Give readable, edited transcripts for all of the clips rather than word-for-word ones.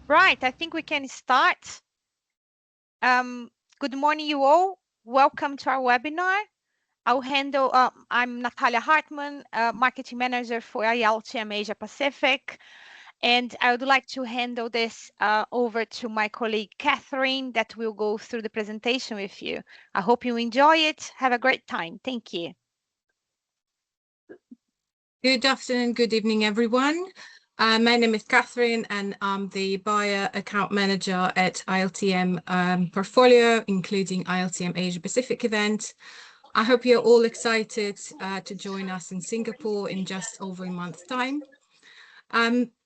Right, I think we can start. Good morning, you all. Welcome to our webinar. I'm Natalia Hartmann, Marketing Manager for ILTM Asia Pacific, and I would like to handle this over to my colleague Catherine that will go through the presentation with you. I hope you enjoy it. Have a great time. Thank you. Good afternoon, good evening, everyone. My name is Catherine, and I'm the Buyer Account Manager at ILTM Portfolio, including ILTM Asia Pacific event. I hope you're all excited to join us in Singapore in just over a month's time.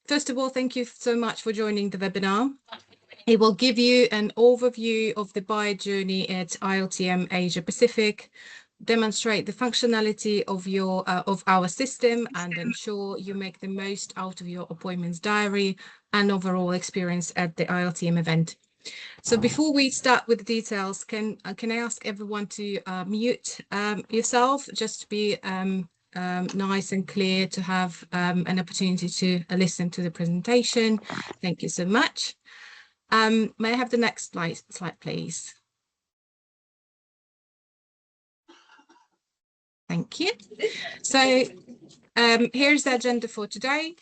First of all, thank you so much for joining the webinar. It will give you an overview of the buyer journey at ILTM Asia Pacific, demonstrate the functionality of our system, and ensure you make the most out of your appointments diary and overall experience at the ILTM event. So before we start with the details, can I ask everyone to mute yourself, just to be nice and clear, to have an opportunity to listen to the presentation. Thank you so much. May I have the next slide, please? Thank you. So here's the agenda for today.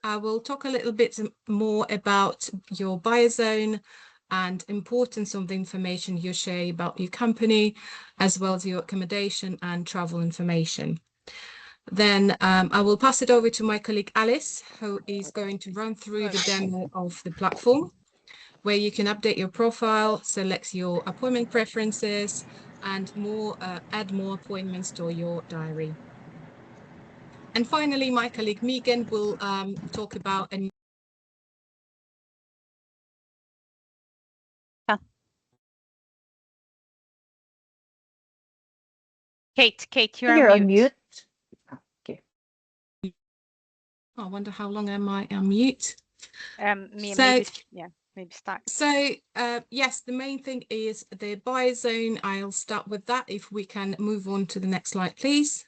I will talk a little bit more about your buyer zone and importance of the information you share about your company, as well as your accommodation and travel information. Then I will pass it over to my colleague Alice, who is going to run through the demo of the platform, where you can update your profile, select your appointment preferences, and add more appointments to your diary. And finally, my colleague Megan will talk about Kate, you're on mute. Okay. I wonder how long am I on mute? Maybe start. So yes, the main thing is the buyer zone. I'll start with that. If we can move on to the next slide, please.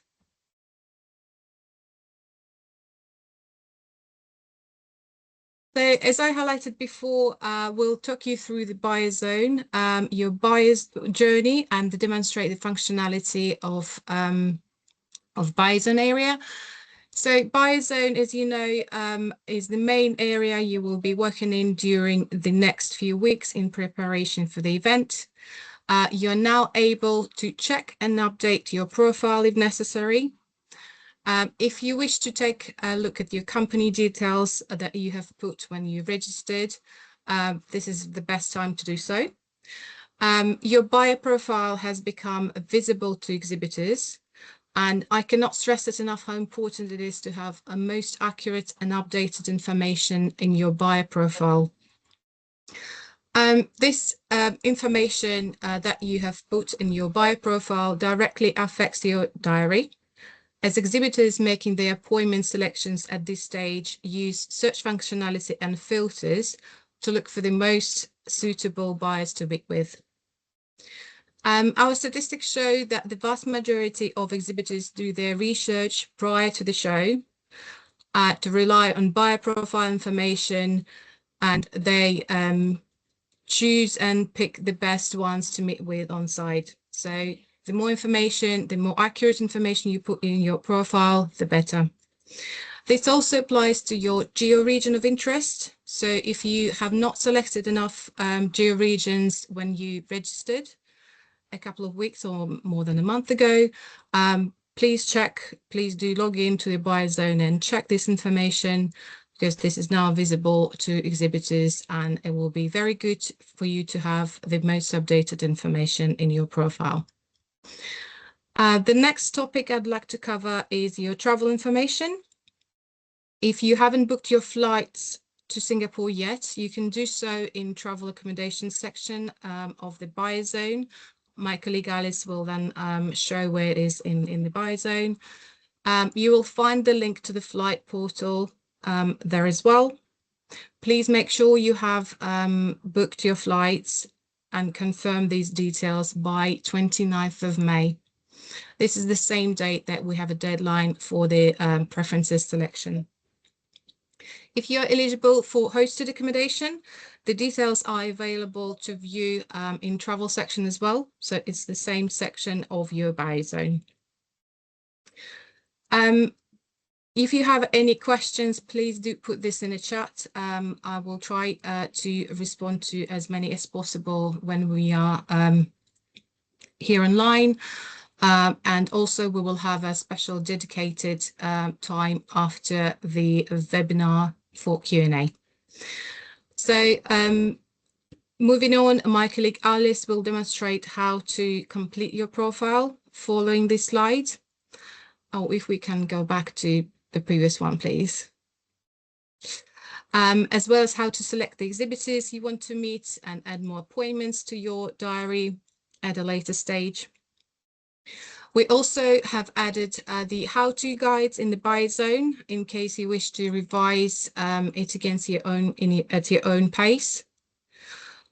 So as I highlighted before, we'll talk you through the buyer zone, your buyer's journey, and demonstrate the functionality of buyer zone area. So buyer zone, as you know, is the main area you will be working in during the next few weeks in preparation for the event. You're now able to check and update your profile if necessary. If you wish to take a look at your company details that you have put when you registered, this is the best time to do so. Your buyer profile has become visible to exhibitors, and I cannot stress it enough how important it is to have a most accurate and updated information in your buyer profile. This information that you have put in your buyer profile directly affects your diary, as exhibitors making their appointment selections at this stage use search functionality and filters to look for the most suitable buyers to meet with. Our statistics show that the vast majority of exhibitors do their research prior to the show to rely on buyer profile information, and they choose and pick the best ones to meet with on site. So the more information, the more accurate information you put in your profile, the better. This also applies to your geo-region of interest. So if you have not selected enough geo-regions when you registered a couple of weeks or more than a month ago, please do log into the buyer zone and check this information, because this is now visible to exhibitors, and it will be very good for you to have the most updated information in your profile. The next topic I'd like to cover is your travel information. If you haven't booked your flights to Singapore yet, you can do so in travel accommodation section of the buyer zone. My colleague Alice will then show where it is in the buyer zone. You will find the link to the flight portal there as well. Please make sure you have booked your flights and confirm these details by 29th of May. This is the same date that we have a deadline for the preferences selection. If you're eligible for hosted accommodation, the details are available to view in travel section as well. So it's the same section of your buy zone. If you have any questions, please do put this in a chat. I will try to respond to as many as possible when we are here online. And also we will have a special dedicated time after the webinar for Q&A. So moving on, my colleague Alice will demonstrate how to complete your profile following this slide. Oh, if we can go back to the previous one, please. As well as how to select the exhibitors you want to meet and add more appointments to your diary at a later stage. We also have added the how-to guides in the buy zone in case you wish to revise it against your own at your own pace.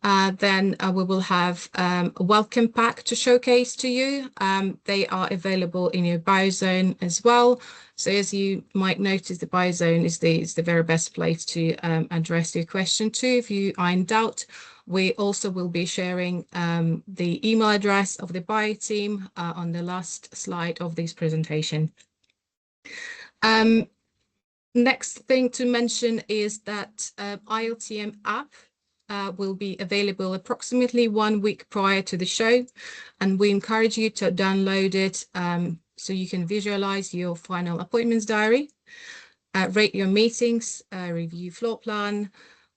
Then we will have a welcome pack to showcase to you. They are available in your buy zone as well. So as you might notice, the buy zone is the very best place to address your question to if you are in doubt. We also will be sharing the email address of the buyer team on the last slide of this presentation. Next thing to mention is that ILTM app will be available approximately 1 week prior to the show, and we encourage you to download it so you can visualize your final appointments diary, rate your meetings, review floor plan,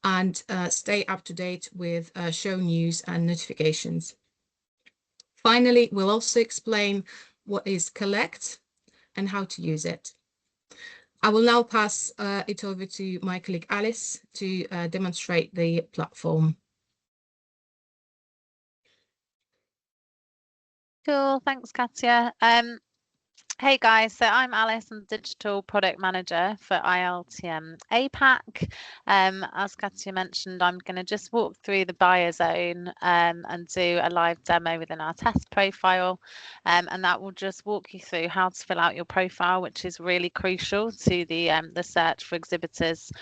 and stay up to date with show news and notifications. Finally, we'll also explain what is Colleqt and how to use it. I will now pass it over to my colleague Alice to demonstrate the platform. Cool, thanks, Katya. Hey guys, so I'm Alice, I'm the Digital Product Manager for ILTM APAC. As Katya mentioned, I'm going to just walk through the buyer zone and do a live demo within our test profile. And that will just walk you through how to fill out your profile, which is really crucial to the search for exhibitors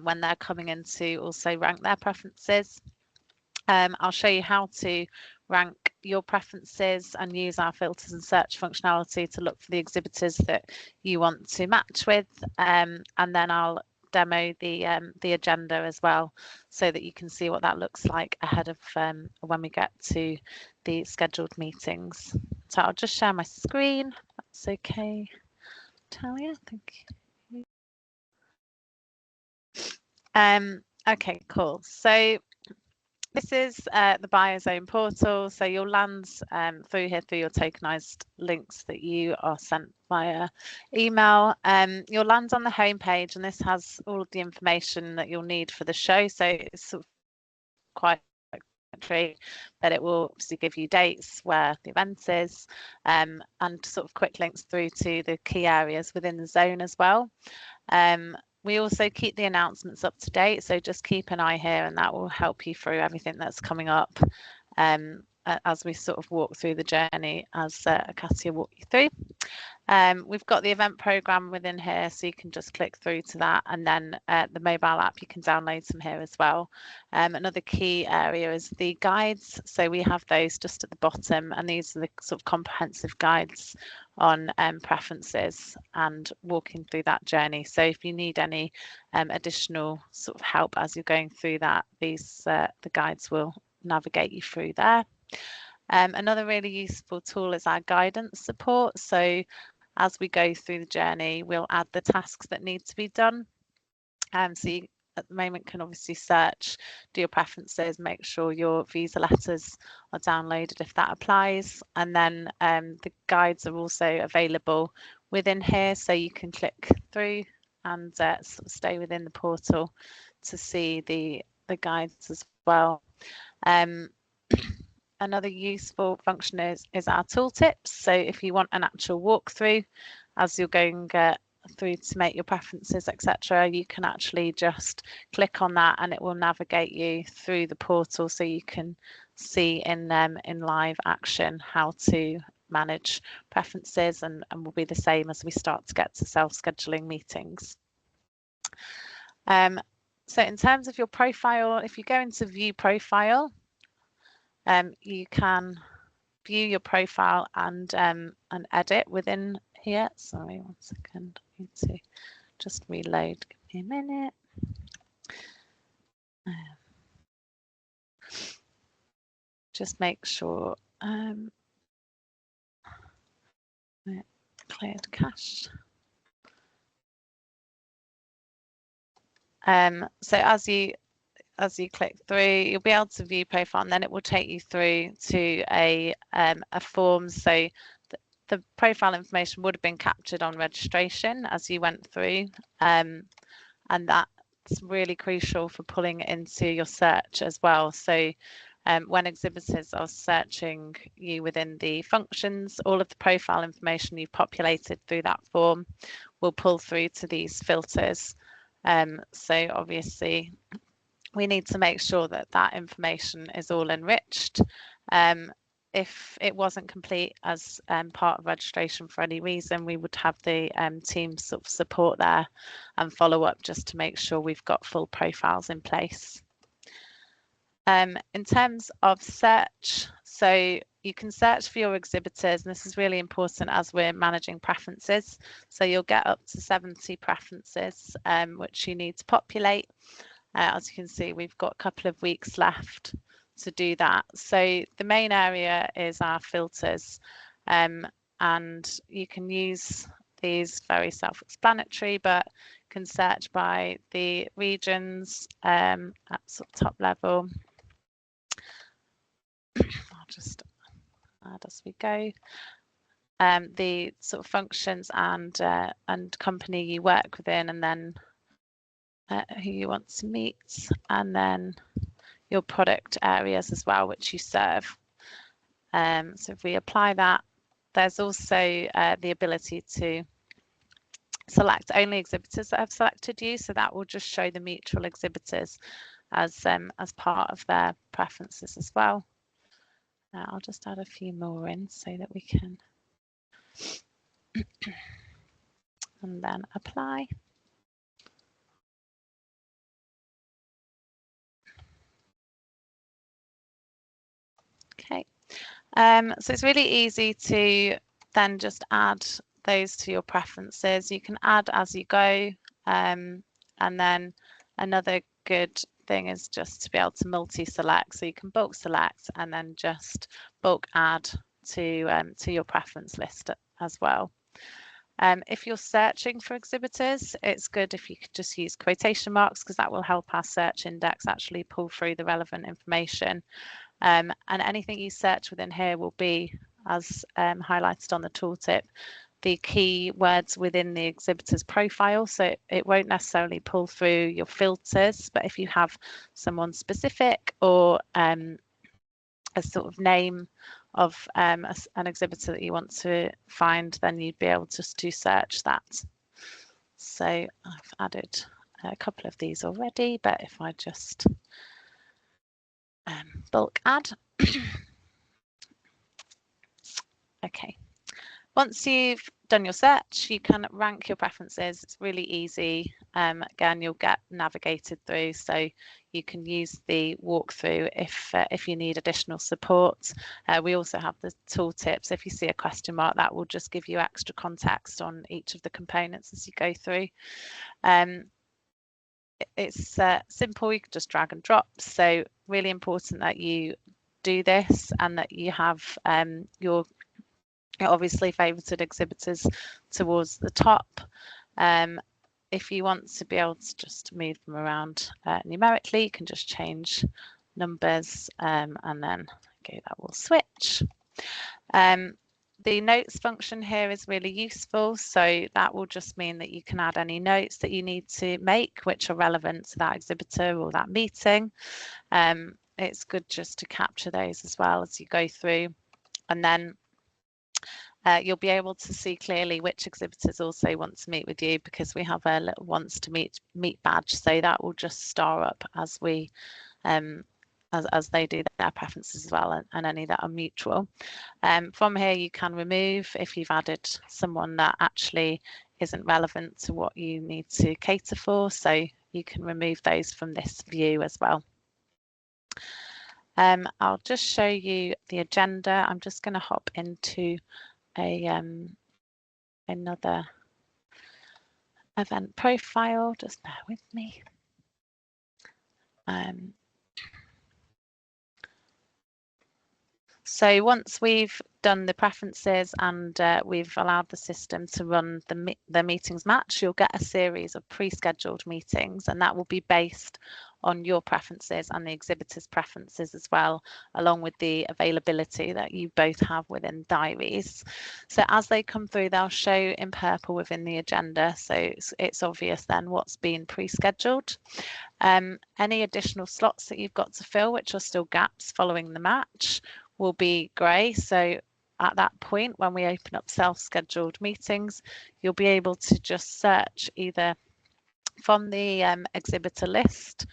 when they're coming in to also rank their preferences. I'll show you how to rank your preferences and use our filters and search functionality to look for the exhibitors that you want to match with, and then I'll demo the agenda as well so that you can see what that looks like ahead of when we get to the scheduled meetings. So I'll just share my screen. That's okay, Talia, thank you. Okay, cool. So this is the buyer zone portal. So you'll land through here through your tokenized links that you are sent via email. You'll land on the home page, and this has all of the information that you'll need for the show. So it's sort of quite complimentary, but it will obviously give you dates where the event is, and sort of quick links through to the key areas within the zone as well. We also keep the announcements up to date, so just keep an eye here and that will help you through everything that's coming up as we sort of walk through the journey as Katya walked you through. We've got the event program within here, so you can just click through to that, and then the mobile app, you can download some here as well. Another key area is the guides, so we have those just at the bottom, and these are the sort of comprehensive guides on preferences and walking through that journey. So if you need any additional sort of help as you're going through that, these the guides will navigate you through there. Another really useful tool is our guidance support. So as we go through the journey, we'll add the tasks that need to be done. So you at the moment can obviously search, do your preferences, make sure your visa letters are downloaded if that applies, and then the guides are also available within here, so you can click through and sort of stay within the portal to see the guides as well. Another useful function is our tooltips. So if you want an actual walkthrough as you're going through to make your preferences, etc., you can actually just click on that and it will navigate you through the portal so you can see in live action how to manage preferences, and will be the same as we start to get to self-scheduling meetings. So in terms of your profile, if you go into view profile, you can view your profile and edit within here. Sorry, 1 second. I need to just reload. Give me a minute. Just make sure cleared cache. So as you click through, you'll be able to view profile, and then it will take you through to a form. So the profile information would have been captured on registration as you went through, and that's really crucial for pulling it into your search as well. So when exhibitors are searching you within the functions, all of the profile information you've populated through that form will pull through to these filters. So obviously we need to make sure that that information is all enriched. If it wasn't complete as part of registration for any reason, we would have the team sort of support there and follow up just to make sure we've got full profiles in place. In terms of search, so you can search for your exhibitors, and this is really important as we're managing preferences. So you'll get up to 70 preferences, which you need to populate. As you can see, we've got a couple of weeks left to do that. So the main area is our filters, and you can use these, very self-explanatory, but can search by the regions at sort of top level. I'll just add as we go. The sort of functions and company you work within, and then who you want to meet, and then your product areas as well, which you serve. So if we apply that, there's also the ability to select only exhibitors that have selected you. So that will just show the mutual exhibitors as part of their preferences as well. I'll just add a few more in so that we can and then apply. Okay, so it's really easy to then just add those to your preferences. You can add as you go, and then another good thing is just to be able to multi-select. So you can bulk select and then just bulk add to your preference list as well. If you're searching for exhibitors, it's good if you could just use quotation marks, because that will help our search index actually pull through the relevant information. And anything you search within here will be, as highlighted on the tooltip, the key words within the exhibitor's profile. So it won't necessarily pull through your filters, but if you have someone specific or a sort of name of an exhibitor that you want to find, then you'd be able just to search that. So I've added a couple of these already, but if I just bulk add. Okay, once you've done your search, you can rank your preferences. It's really easy. Again, you'll get navigated through, so you can use the walkthrough if you need additional support. We also have the tooltips. If you see a question mark, that will just give you extra context on each of the components as you go through. It's simple. You can just drag and drop. So really important that you do this and that you have your obviously favorited exhibitors towards the top. If you want to be able to just move them around numerically, you can just change numbers and then okay, that will switch. The notes function here is really useful, so that will just mean that you can add any notes that you need to make which are relevant to that exhibitor or that meeting. It's good just to capture those as well as you go through, and then you'll be able to see clearly which exhibitors also want to meet with you, because we have a little wants to meet badge, so that will just star up as we as they do their preferences as well, and any that are mutual. From here, you can remove if you've added someone that actually isn't relevant to what you need to cater for. So you can remove those from this view as well. I'll just show you the agenda. I'm just going to hop into another event profile. Just bear with me. So once we've done the preferences and we've allowed the system to run the meetings match, you'll get a series of pre-scheduled meetings, and that will be based on your preferences and the exhibitor's preferences as well, along with the availability that you both have within diaries. So as they come through, they'll show in purple within the agenda, so it's obvious then what's been pre-scheduled. Any additional slots that you've got to fill, which are still gaps following the match, will be grey. So at that point, when we open up self-scheduled meetings, you'll be able to just search either from the exhibitor list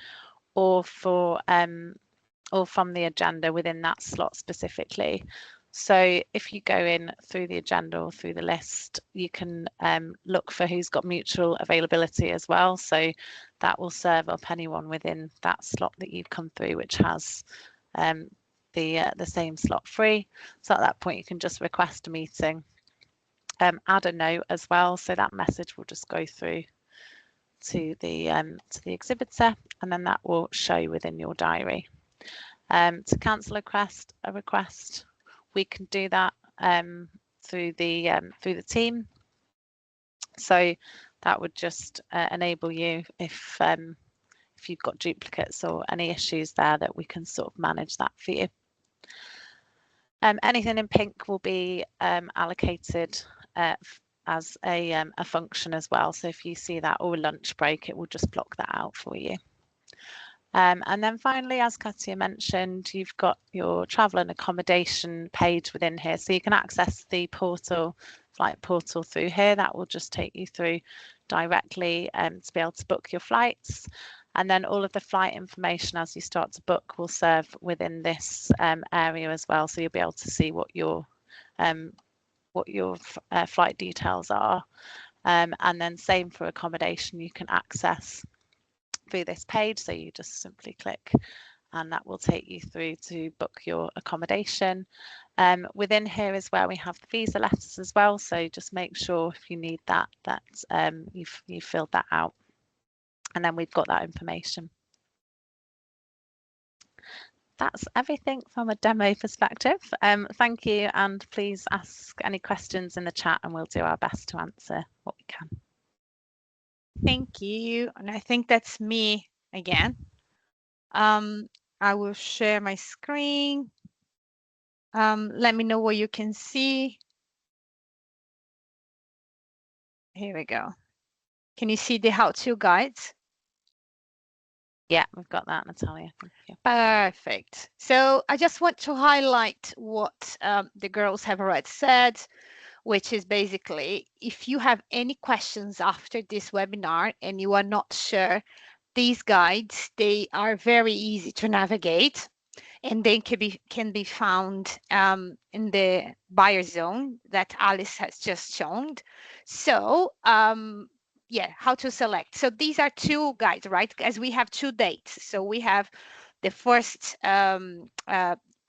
or from the agenda within that slot specifically. So if you go in through the agenda or through the list, you can look for who's got mutual availability as well. So that will serve up anyone within that slot that you've come through, which has the same slot free. So at that point, you can just request a meeting, add a note as well. So that message will just go through to the exhibitor, and then that will show within your diary. To cancel a request, we can do that through the team. So that would just enable you if you've got duplicates or any issues there, that we can sort of manage that for you. Anything in pink will be allocated as a function as well. So if you see that or a lunch break, it will just block that out for you. And then finally, as Katya mentioned, you've got your travel and accommodation page within here. So you can access the flight portal through here. That will just take you through directly to be able to book your flights. And then all of the flight information as you start to book will serve within this area as well. So you'll be able to see what your flight details are. And then same for accommodation, you can access through this page. So you just simply click and that will take you through to book your accommodation. Within here is where we have the visa letters as well. So just make sure if you need that you've filled that out. And then we've got that information. That's everything from a demo perspective. Thank you, and please ask any questions in the chat and we'll do our best to answer what we can. Thank you. And I think that's me again. I will share my screen. Let me know what you can see. Here we go. Can you see the how-to guides? Yeah, we've got that, Natalia. Thank you. Perfect. So I just want to highlight what the girls have already said, which is basically, if you have any questions after this webinar and you are not sure, these guides, they are very easy to navigate, and they can be found in the buyer zone that Alice has just shown. So yeah, how to select. So these are two guides, right? As we have two dates. So we have the first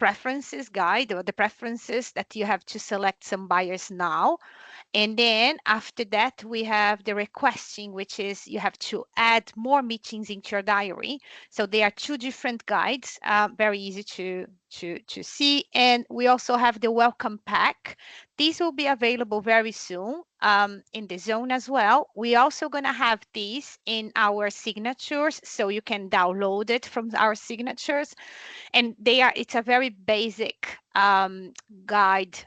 preferences guide, or the preferences that you have to select some buyers now. And then after that, we have the requesting, which is you have to add more meetings into your diary. So they are two different guides, very easy to see. And we also have the welcome pack. These will be available very soon in the zone as well. We're also going to have these in our signatures, so you can download it from our signatures. And it's a very basic guide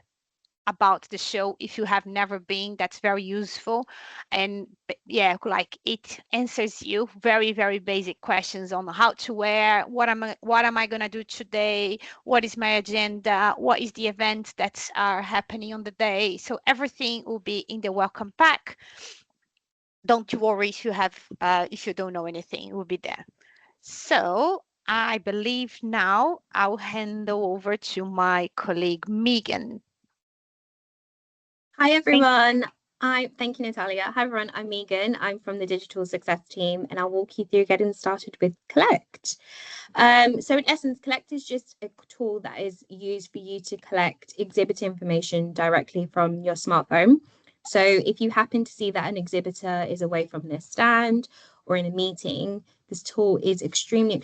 about the show. If you have never been, that's very useful. And yeah, like it answers you very, very basic questions on how to wear, what am I going to do today, what is my agenda, what is the events that are happening on the day. So everything will be in the welcome pack. Don't you worry if you don't know anything, it will be there. So I believe now I'll hand over to my colleague Megan. Hi everyone. Thank you, Natalia. Hi everyone, I'm Megan. I'm from the digital success team, and I'll walk you through getting started with Colleqt. So in essence, Colleqt is just a tool that is used for you to collect exhibit information directly from your smartphone. So if you happen to see that an exhibitor is away from their stand or in a meeting, this tool is extremely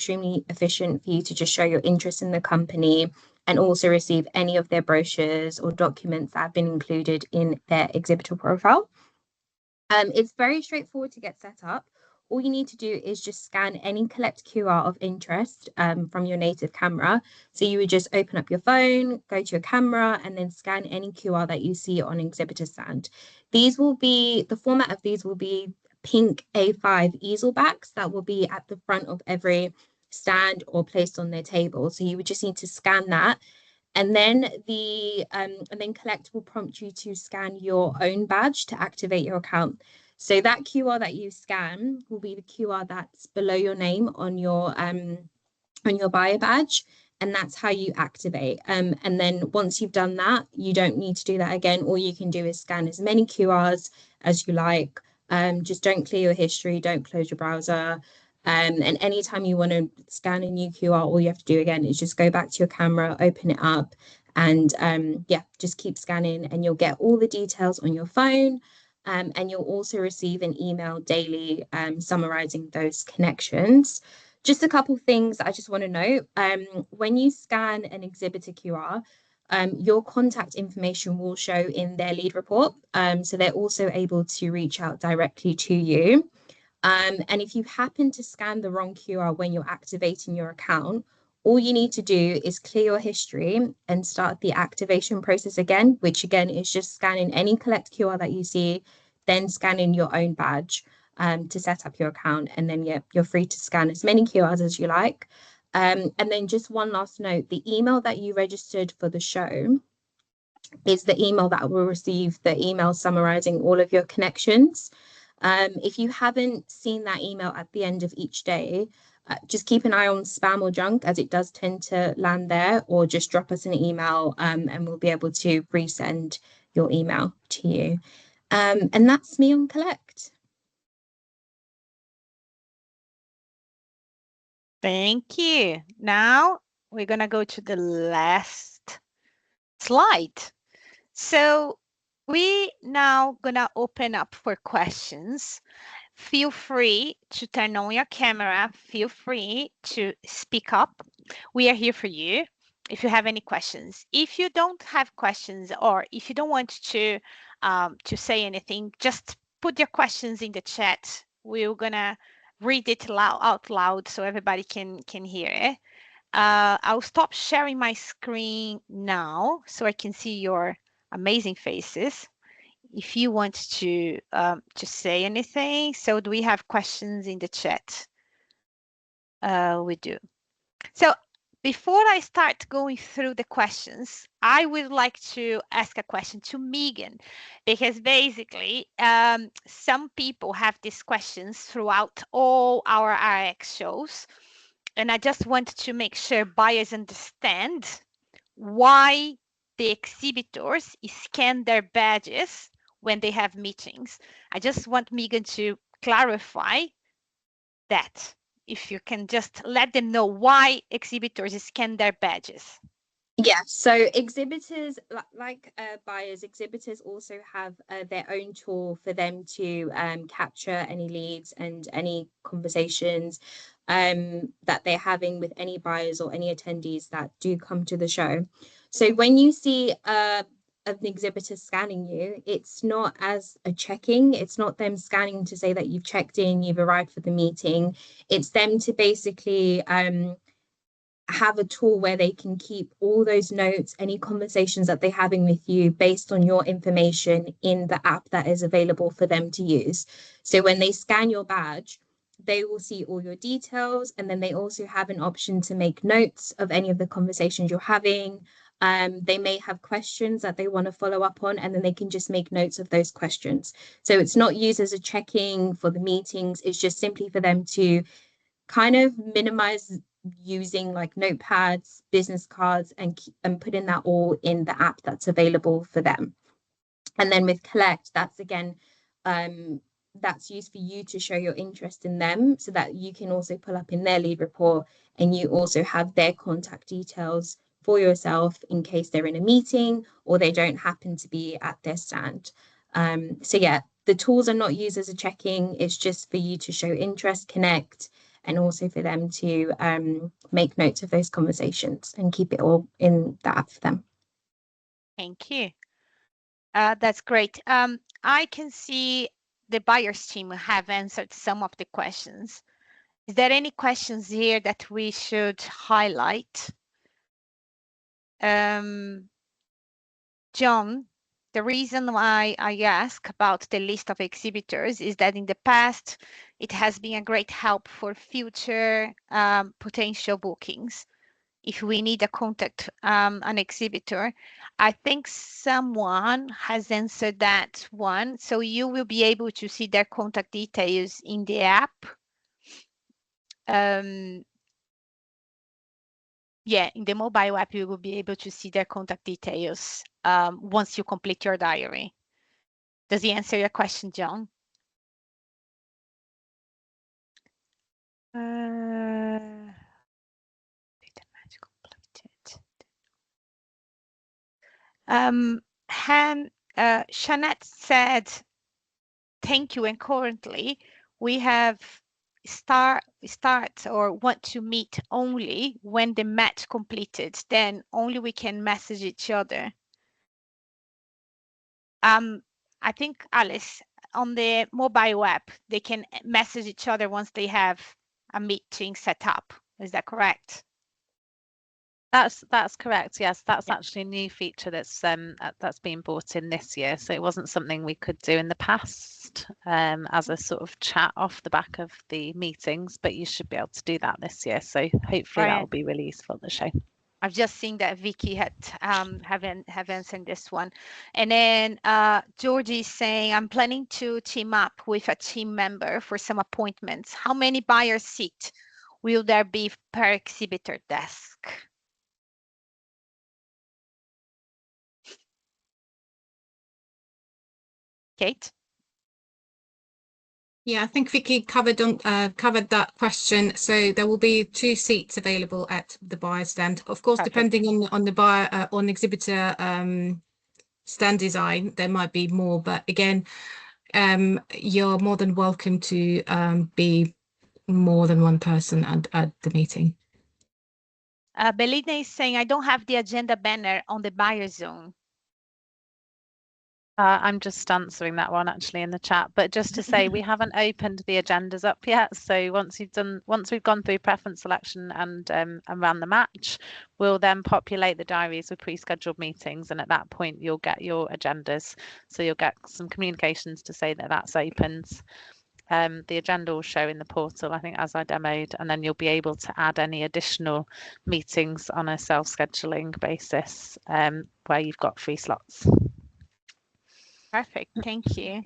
efficient for you to just show your interest in the company and also receive any of their brochures or documents that have been included in their exhibitor profile. It's very straightforward to get set up. All you need to do is just scan any Colleqt QR of interest from your native camera. So you would just open up your phone, go to your camera, and then scan any QR that you see on exhibitor stand. The format of these will be pink A5 easel backs that will be at the front of every stand or placed on their table. So you would just need to scan that, and then Colleqt will prompt you to scan your own badge to activate your account. So that QR that you scan will be the QR that's below your name on your buyer badge, and that's how you activate. And then once you've done that, you don't need to do that again. All you can do is scan as many QRs as you like. Just don't clear your history, don't close your browser. And anytime you want to scan a new QR, all you have to do again is just go back to your camera, open it up, and just keep scanning, and you'll get all the details on your phone. And you'll also receive an email daily summarizing those connections. Just a couple things I just want to note. When you scan an exhibitor QR, your contact information will show in their lead report. So they're also able to reach out directly to you. And if you happen to scan the wrong QR when you're activating your account, all you need to do is clear your history and start the activation process again, which again is just scanning any Colleqt QR that you see, then scanning your own badge to set up your account. And then you're free to scan as many QRs as you like. And then just one last note, the email that you registered for the show is the email that will receive the email summarizing all of your connections. If you haven't seen that email at the end of each day, just keep an eye on spam or junk, as it does tend to land there, or just drop us an email and we'll be able to resend your email to you. And that's me on Colleqt. Thank you. Now we're going to go to the last slide. So we now going to open up for questions. Feel free to turn on your camera. Feel free to speak up. We are here for you if you have any questions. If you don't have questions, or if you don't want to say anything, just put your questions in the chat. We're gonna read it out loud so everybody can hear it. I'll stop sharing my screen now so I can see your amazing faces. If you want to say anything. So do we have questions in the chat? We do. So before I start going through the questions, I would like to ask a question to Megan, because basically some people have these questions throughout all our RX shows. And I just want to make sure buyers understand why the exhibitors scan their badges when they have meetings. I just want Megan to clarify that. If you can just let them know why exhibitors scan their badges. Yeah, so exhibitors, like buyers, exhibitors also have their own tool for them to capture any leads and any conversations that they're having with any buyers or any attendees that do come to the show. So when you see an exhibitor scanning you, it's not as a checking. It's not them scanning to say that you've checked in, you've arrived for the meeting. It's them to basically have a tool where they can keep all those notes, any conversations that they're having with you based on your information in the app that is available for them to use. So when they scan your badge, they will see all your details, and then they also have an option to make notes of any of the conversations you're having. They may have questions that they want to follow up on, and then they can just make notes of those questions. So it's not used as a checking for the meetings. It's just simply for them to kind of minimize using like notepads, business cards, and putting that all in the app that's available for them. And then with Colleqt, that's again, that's used for you to show your interest in them, so that you can also pull up in their lead report, and you also have their contact details for yourself in case they're in a meeting or they don't happen to be at their stand. So yeah, the tools are not used as a checking, it's just for you to show interest, connect, and also for them to make notes of those conversations and keep it all in the app for them. Thank you. That's great. I can see the buyers team have answered some of the questions. Is there any questions here that we should highlight? John, the reason why I ask about the list of exhibitors is that in the past, it has been a great help for future potential bookings. If we need a contact, an exhibitor, I think someone has answered that one. So you will be able to see their contact details in the app. Yeah, in the mobile app, you will be able to see their contact details once you complete your diary. Does he answer your question, John? Shanette said, thank you, and currently we have start or want to meet only when the match completed, then only we can message each other. I think, Alice, on the mobile app, they can message each other once they have a meeting set up. Is that correct? That's correct. Yes, that's actually a new feature that's been brought in this year. So it wasn't something we could do in the past as a sort of chat off the back of the meetings, but you should be able to do that this year. So hopefully that will be really useful at the show. I've just seen that Vicky had have answered this one. And then Georgie is saying, I'm planning to team up with a team member for some appointments. How many buyer seats will there be per exhibitor desk? Kate? Yeah, I think Vicky covered that question. So there will be 2 seats available at the buyer stand. Of course, Perfect. depending on the buyer on exhibitor stand design, there might be more. But again, you're more than welcome to be more than one person at the meeting. Belinda is saying, I don't have the agenda banner on the buyer zone. I'm just answering that one actually in the chat, but just to say we haven't opened the agendas up yet. So once we've gone through preference selection and ran the match, we'll then populate the diaries with pre-scheduled meetings, and at that point you'll get your agendas. So you'll get some communications to say that that's opened. The agenda will show in the portal, I think, as I demoed, and then you'll be able to add any additional meetings on a self-scheduling basis where you've got free slots. Perfect, thank you.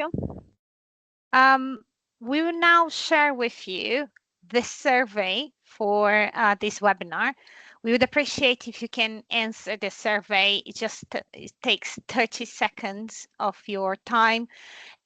We will now share with you the survey for this webinar. We would appreciate if you can answer the survey. It takes 30 seconds of your time.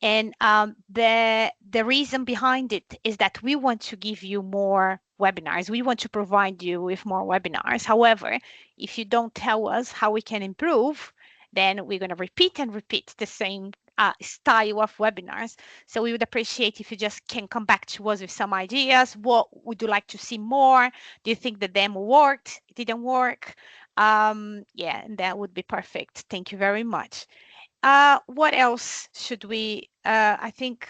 And the reason behind it is that we want to give you more webinars. We want to provide you with more webinars. However, if you don't tell us how we can improve, then we're going to repeat and repeat the same style of webinars. So we would appreciate if you just can come back to us with some ideas. What would you like to see more? Do you think the demo worked? It didn't work? Yeah, and that would be perfect. Thank you very much. What else should we, I think,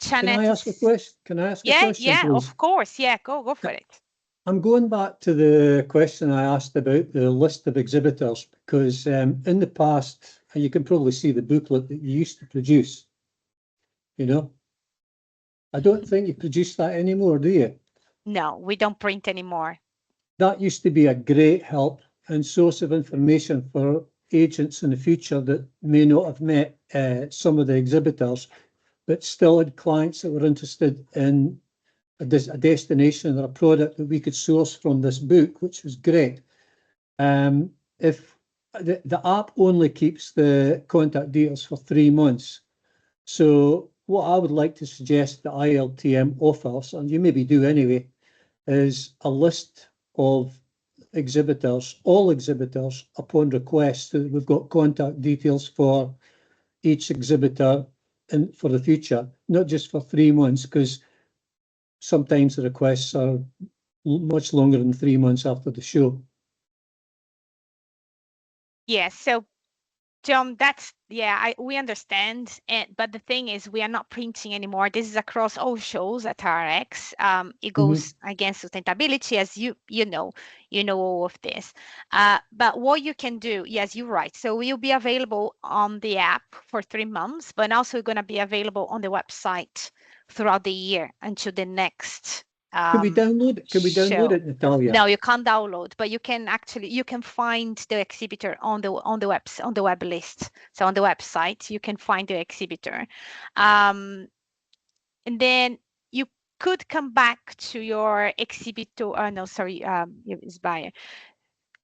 Janet. Can I ask a question? Can I ask a question, Yeah, please? of course. Yeah, go for it. I'm going back to the question I asked about the list of exhibitors, because in the past, and you can probably see the booklet that you used to produce, you know, I don't think you produce that anymore, do you? No, we don't print anymore. That used to be a great help and source of information for agents in the future that may not have met some of the exhibitors, but still had clients that were interested in a destination or a product that we could source from this book, which was great. If the app only keeps the contact details for 3 months, so what I would like to suggest that ILTM offers, and you maybe do anyway, is a list of exhibitors, all exhibitors, upon request, so that we've got contact details for each exhibitor and for the future, not just for 3 months, because sometimes the requests are much longer than 3 months after the show. Yes, so John, we understand, but the thing is, we are not printing anymore. This is across all shows at RX. It goes against sustainability, as you know all of this. But what you can do, yes, you're right. So we'll be available on the app for 3 months, but also going to be available on the website throughout the year until the next. Can we download it? Can we download it, Natalia? No, you can't download, but you can find the exhibitor on the web list. So on the website, you can find the exhibitor, and then you could come back to your exhibitor. It's buyer.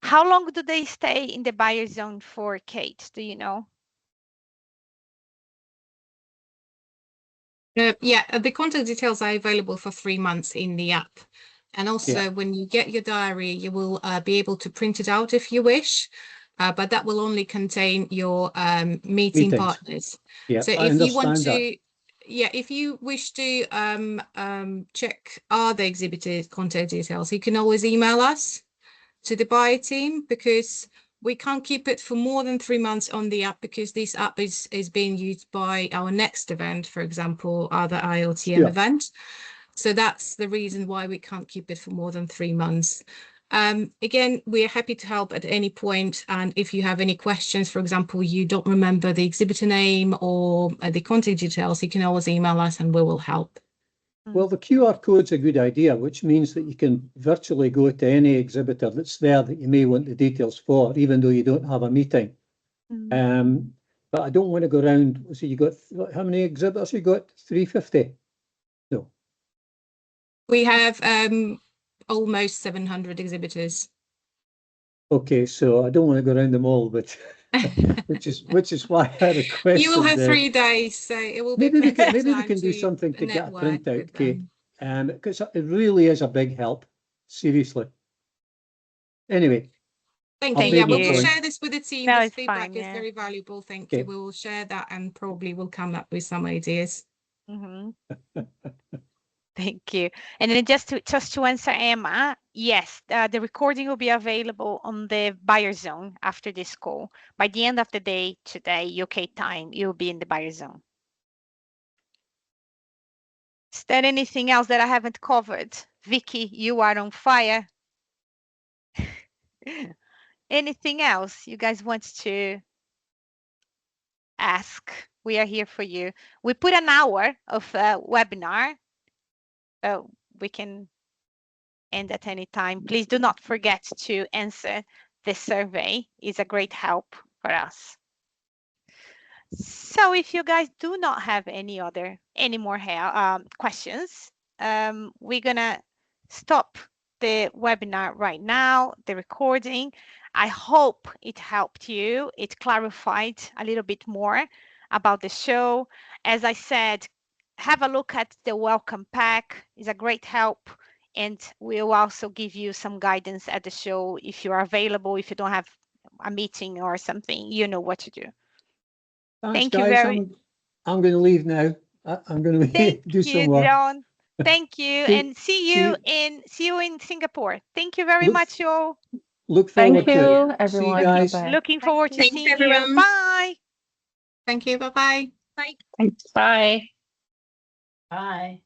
How long do they stay in the buyer zone for, Kate? Do you know? Yeah, the contact details are available for 3 months in the app. And also when you get your diary, you will be able to print it out if you wish, but that will only contain your meeting partners. Yeah, so if you want to, if you wish to check other exhibitors' contact details, you can always email us to the buyer team, because we can't keep it for more than 3 months on the app, because this app is being used by our next event, for example, other ILTM event. So that's the reason why we can't keep it for more than 3 months. Again, we are happy to help at any point. And if you have any questions, for example, you don't remember the exhibitor name or the contact details, you can always email us and we will help. Well, the QR code's a good idea, which means that you can virtually go to any exhibitor that's there that you may want the details for, even though you don't have a meeting. But I don't want to go around. So you got, how many exhibitors you got? 350? No. We have almost 700 exhibitors. Okay, so I don't want to go around them all, but which is why I requested. You will have 3 days, so it will be maybe we can do something to get a printout, Kate, because it really is a big help. Seriously. Anyway. Thank you. Yeah, we will share this with the team. No, this feedback is very valuable. Thank you. We will share that and probably will come up with some ideas. Thank you. And then just to answer Emma, yes, the recording will be available on the buyer zone after this call. By the end of the day today, UK time, you'll be in the buyer zone. Is there anything else that I haven't covered? Vicky, you are on fire. Anything else you guys want to ask? We are here for you. We put an hour of webinar. We can end at any time. Please do not forget to answer the survey. It's a great help for us. So if you guys do not have any more questions, we're gonna stop the webinar right now, the recording. I hope it helped you. It clarified a little bit more about the show. As I said, have a look at the welcome pack. It's a great help. And we'll also give you some guidance at the show if you're available, if you don't have a meeting or something, you know what to do. Thanks, Thank guys. you very much. I'm going to leave now. I'm going to do some work. John. Thank you, and see you in Singapore. Thank you very much, y'all. Look forward to it. everyone. See you guys. Looking forward to seeing you. Bye. Thank you. Bye-bye. Thanks. Bye. Bye.